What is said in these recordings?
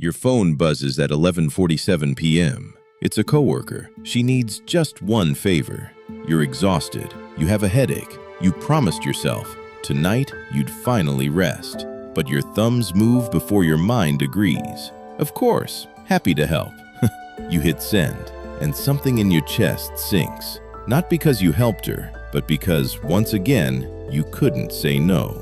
Your phone buzzes at 11:47 p.m. It's a coworker. She needs just one favor. You're exhausted. You have a headache. You promised yourself, tonight you'd finally rest. But your thumbs move before your mind agrees. Of course, happy to help. You hit send, and something in your chest sinks. Not because you helped her, but because, once again, you couldn't say no.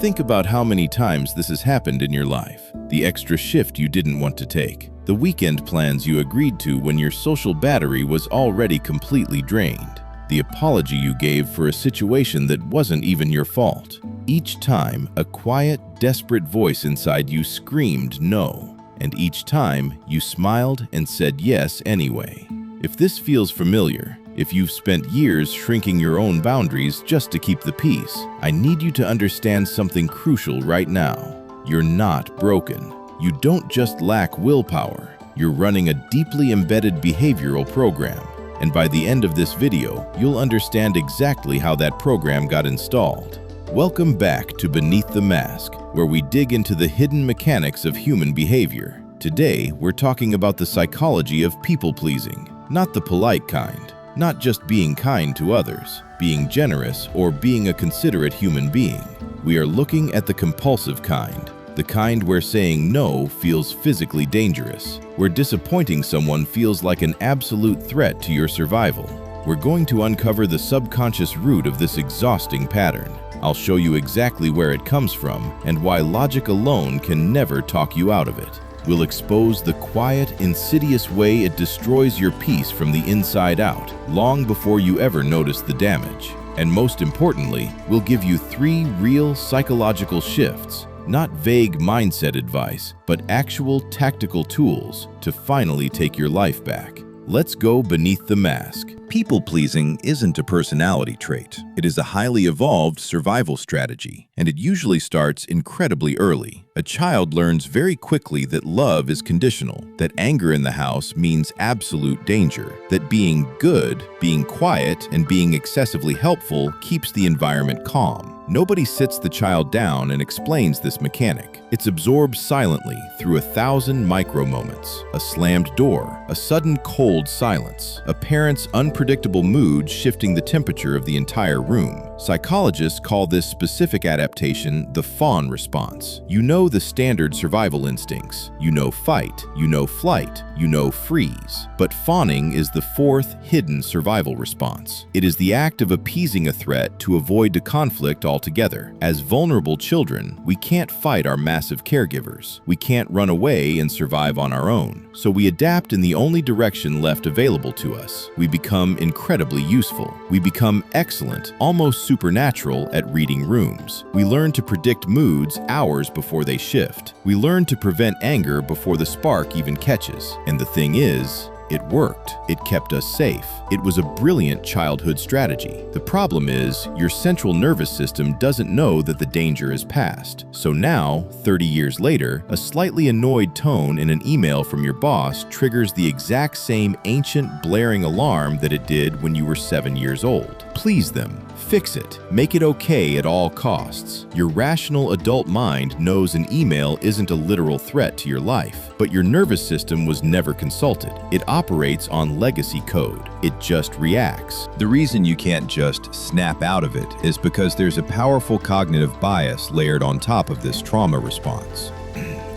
Think about how many times this has happened in your life. The extra shift you didn't want to take. The weekend plans you agreed to when your social battery was already completely drained. The apology you gave for a situation that wasn't even your fault. Each time, a quiet, desperate voice inside you screamed no. And each time, you smiled and said yes anyway. If this feels familiar, if you've spent years shrinking your own boundaries just to keep the peace, I need you to understand something crucial right now. You're not broken. You don't just lack willpower. You're running a deeply embedded behavioral program. And by the end of this video, you'll understand exactly how that program got installed. Welcome back to Beneath the Mask, where we dig into the hidden mechanics of human behavior. Today, we're talking about the psychology of people-pleasing, not the polite kind. Not just being kind to others, being generous, or being a considerate human being. We are looking at the compulsive kind, the kind where saying no feels physically dangerous, where disappointing someone feels like an absolute threat to your survival. We're going to uncover the subconscious root of this exhausting pattern. I'll show you exactly where it comes from and why logic alone can never talk you out of it. We'll expose the quiet, insidious way it destroys your peace from the inside out, long before you ever notice the damage. And most importantly, we'll give you 3 real psychological shifts, not vague mindset advice, but actual tactical tools to finally take your life back. Let's go beneath the mask. People-pleasing isn't a personality trait. It is a highly evolved survival strategy, and it usually starts incredibly early. A child learns very quickly that love is conditional, that anger in the house means absolute danger, that being good, being quiet, and being excessively helpful keeps the environment calm. Nobody sits the child down and explains this mechanic. It's absorbed silently through 1,000 micro moments. A slammed door, a sudden cold silence, a parent's unpredictable mood shifting the temperature of the entire room. Psychologists call this specific adaptation the fawn response. You know the standard survival instincts. You know fight, you know flight, you know freeze. But fawning is the 4th hidden survival response. It is the act of appeasing a threat to avoid the conflict altogether. As vulnerable children, we can't fight our massive caregivers. We can't run away and survive on our own. So we adapt in the only direction left available to us. We become incredibly useful. We become excellent, almost supernatural at reading rooms. We learn to predict moods hours before they shift. We learn to prevent anger before the spark even catches. And the thing is, it worked. It kept us safe. It was a brilliant childhood strategy. The problem is, your central nervous system doesn't know that the danger is past. So now, 30 years later, a slightly annoyed tone in an email from your boss triggers the exact same ancient blaring alarm that it did when you were 7 years old. Please them. Fix it. Make it okay at all costs. Your rational adult mind knows an email isn't a literal threat to your life, but your nervous system was never consulted. It operates on legacy code. It just reacts. The reason you can't just snap out of it is because there's a powerful cognitive bias layered on top of this trauma response.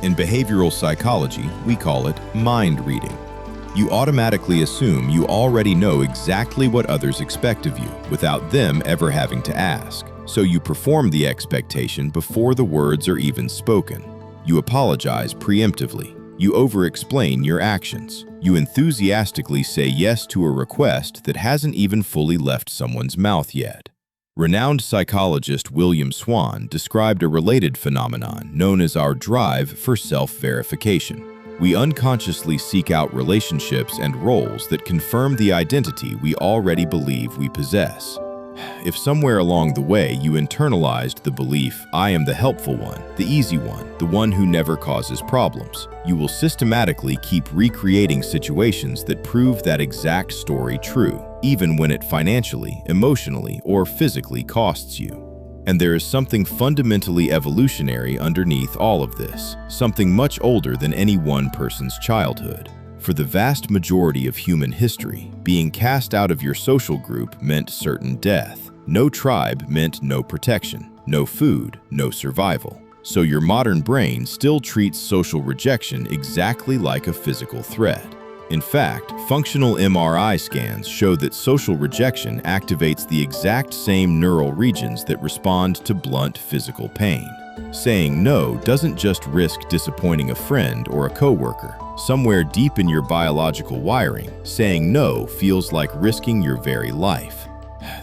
In behavioral psychology, we call it mind reading. You automatically assume you already know exactly what others expect of you, without them ever having to ask. So you perform the expectation before the words are even spoken. You apologize preemptively. You over-explain your actions. You enthusiastically say yes to a request that hasn't even fully left someone's mouth yet. Renowned psychologist William Swan described a related phenomenon known as our drive for self-verification. We unconsciously seek out relationships and roles that confirm the identity we already believe we possess. If somewhere along the way you internalized the belief, I am the helpful one, the easy one, the one who never causes problems, you will systematically keep recreating situations that prove that exact story true, even when it financially, emotionally, or physically costs you. And there is something fundamentally evolutionary underneath all of this, something much older than any one person's childhood. For the vast majority of human history, being cast out of your social group meant certain death. No tribe meant no protection, no food, no survival. So your modern brain still treats social rejection exactly like a physical threat. In fact, functional MRI scans show that social rejection activates the exact same neural regions that respond to blunt physical pain. Saying no doesn't just risk disappointing a friend or a coworker. Somewhere deep in your biological wiring, saying no feels like risking your very life.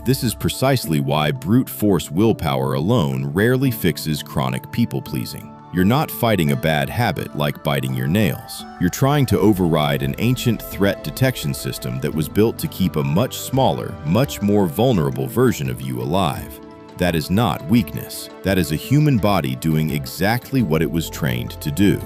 This is precisely why brute force willpower alone rarely fixes chronic people-pleasing. You're not fighting a bad habit like biting your nails. You're trying to override an ancient threat detection system that was built to keep a much smaller, much more vulnerable version of you alive. That is not weakness. That is a human body doing exactly what it was trained to do.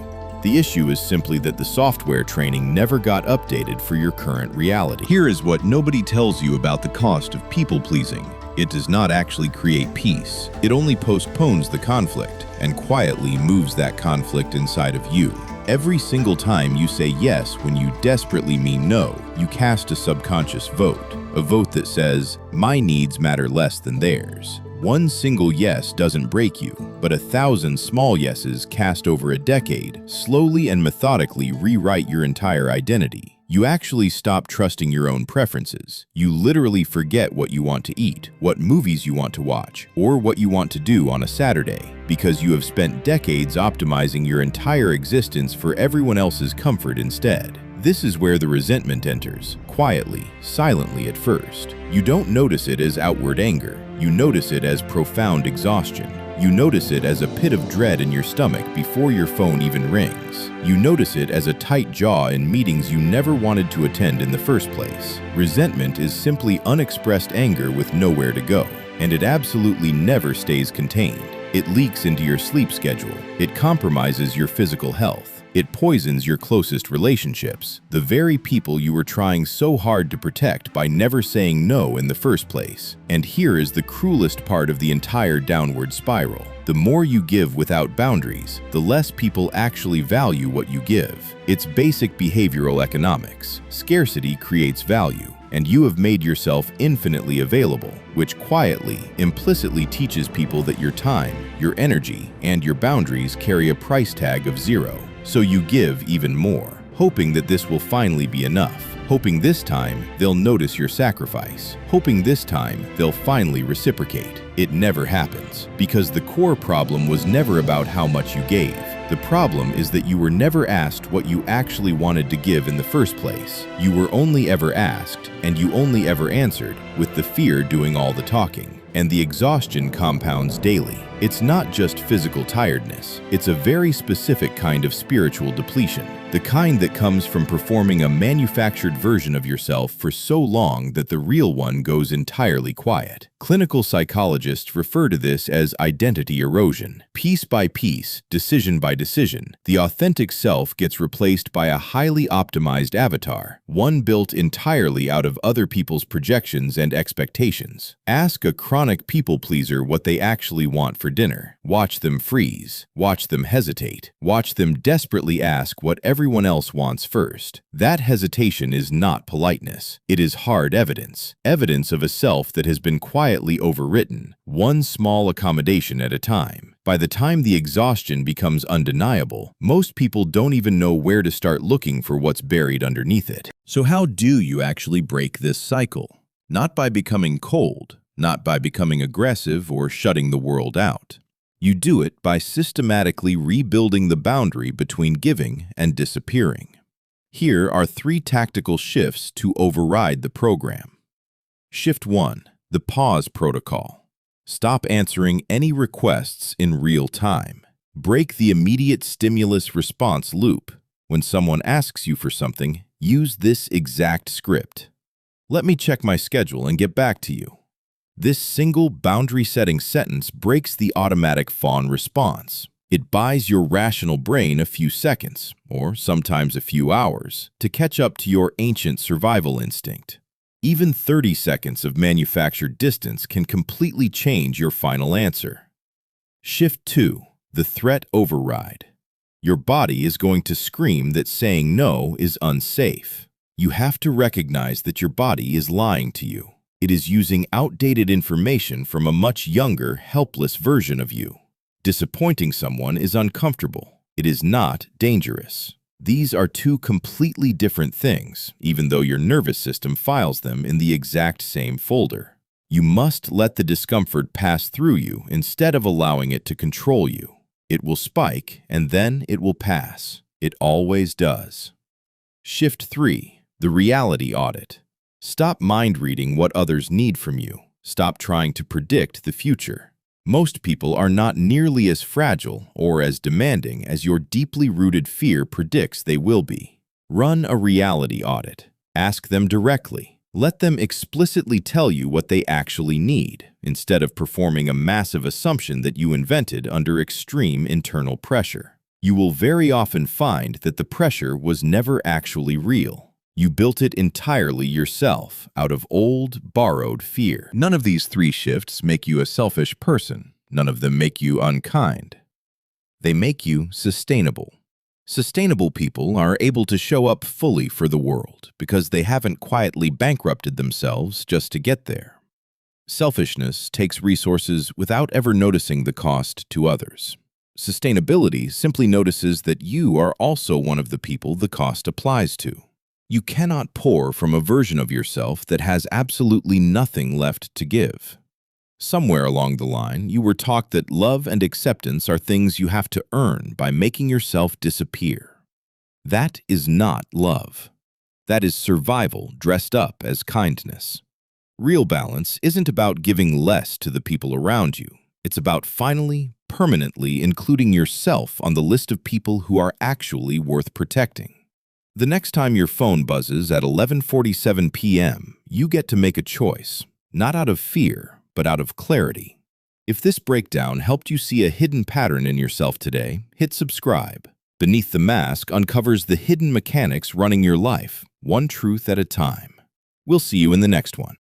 The issue is simply that the software training never got updated for your current reality. Here is what nobody tells you about the cost of people-pleasing. It does not actually create peace. It only postpones the conflict and quietly moves that conflict inside of you. Every single time you say yes when you desperately mean no, you cast a subconscious vote. A vote that says, my needs matter less than theirs. One single yes doesn't break you, but 1,000 small yeses cast over a decade slowly and methodically rewrite your entire identity. You actually stop trusting your own preferences. You literally forget what you want to eat, what movies you want to watch, or what you want to do on a Saturday, because you have spent decades optimizing your entire existence for everyone else's comfort instead. This is where the resentment enters, quietly, silently at first. You don't notice it as outward anger. You notice it as profound exhaustion. You notice it as a pit of dread in your stomach before your phone even rings. You notice it as a tight jaw in meetings you never wanted to attend in the first place. Resentment is simply unexpressed anger with nowhere to go, and it absolutely never stays contained. It leaks into your sleep schedule. It compromises your physical health. It poisons your closest relationships, the very people you were trying so hard to protect by never saying no in the first place. And here is the cruelest part of the entire downward spiral. The more you give without boundaries, the less people actually value what you give. It's basic behavioral economics. Scarcity creates value, and you have made yourself infinitely available, which quietly, implicitly teaches people that your time, your energy, and your boundaries carry a price tag of zero. So you give even more, hoping that this will finally be enough, hoping this time they'll notice your sacrifice, hoping this time they'll finally reciprocate. It never happens, because the core problem was never about how much you gave. The problem is that you were never asked what you actually wanted to give in the first place. You were only ever asked, and you only ever answered, with the fear doing all the talking. And the exhaustion compounds daily. It's not just physical tiredness. It's a very specific kind of spiritual depletion, the kind that comes from performing a manufactured version of yourself for so long that the real one goes entirely quiet. Clinical psychologists refer to this as identity erosion. Piece by piece, decision by decision, the authentic self gets replaced by a highly optimized avatar, one built entirely out of other people's projections and expectations. Ask a chronic people-pleaser what they actually want for dinner. Watch them freeze. Watch them hesitate. Watch them desperately ask what everyone else wants first. That hesitation is not politeness. It is hard evidence. Evidence of a self that has been quietly overwritten, one small accommodation at a time. By the time the exhaustion becomes undeniable, most people don't even know where to start looking for what's buried underneath it. So how do you actually break this cycle? Not by becoming cold, not by becoming aggressive or shutting the world out. You do it by systematically rebuilding the boundary between giving and disappearing. Here are 3 tactical shifts to override the program. Shift 1. The pause protocol. Stop answering any requests in real time. Break the immediate stimulus response loop. When someone asks you for something, use this exact script. Let me check my schedule and get back to you. This single boundary-setting sentence breaks the automatic fawn response. It buys your rational brain a few seconds, or sometimes a few hours, to catch up to your ancient survival instinct. Even 30 seconds of manufactured distance can completely change your final answer. Shift 2. The threat override. Your body is going to scream that saying no is unsafe. You have to recognize that your body is lying to you. It is using outdated information from a much younger, helpless version of you. Disappointing someone is uncomfortable. It is not dangerous. These are two completely different things, even though your nervous system files them in the exact same folder. You must let the discomfort pass through you instead of allowing it to control you. It will spike, and then it will pass. It always does. Shift 3. The reality audit. Stop mind-reading what others need from you. Stop trying to predict the future. Most people are not nearly as fragile or as demanding as your deeply rooted fear predicts they will be. Run a reality audit. Ask them directly. Let them explicitly tell you what they actually need, instead of performing a massive assumption that you invented under extreme internal pressure. You will very often find that the pressure was never actually real. You built it entirely yourself, out of old, borrowed fear. None of these 3 shifts make you a selfish person. None of them make you unkind. They make you sustainable. Sustainable people are able to show up fully for the world because they haven't quietly bankrupted themselves just to get there. Selfishness takes resources without ever noticing the cost to others. Sustainability simply notices that you are also one of the people the cost applies to. You cannot pour from a version of yourself that has absolutely nothing left to give. Somewhere along the line, you were taught that love and acceptance are things you have to earn by making yourself disappear. That is not love. That is survival dressed up as kindness. Real balance isn't about giving less to the people around you. It's about finally, permanently including yourself on the list of people who are actually worth protecting. The next time your phone buzzes at 11:47 p.m., you get to make a choice, not out of fear, but out of clarity. If this breakdown helped you see a hidden pattern in yourself today, hit subscribe. Beneath the Mask uncovers the hidden mechanics running your life, one truth at a time. We'll see you in the next one.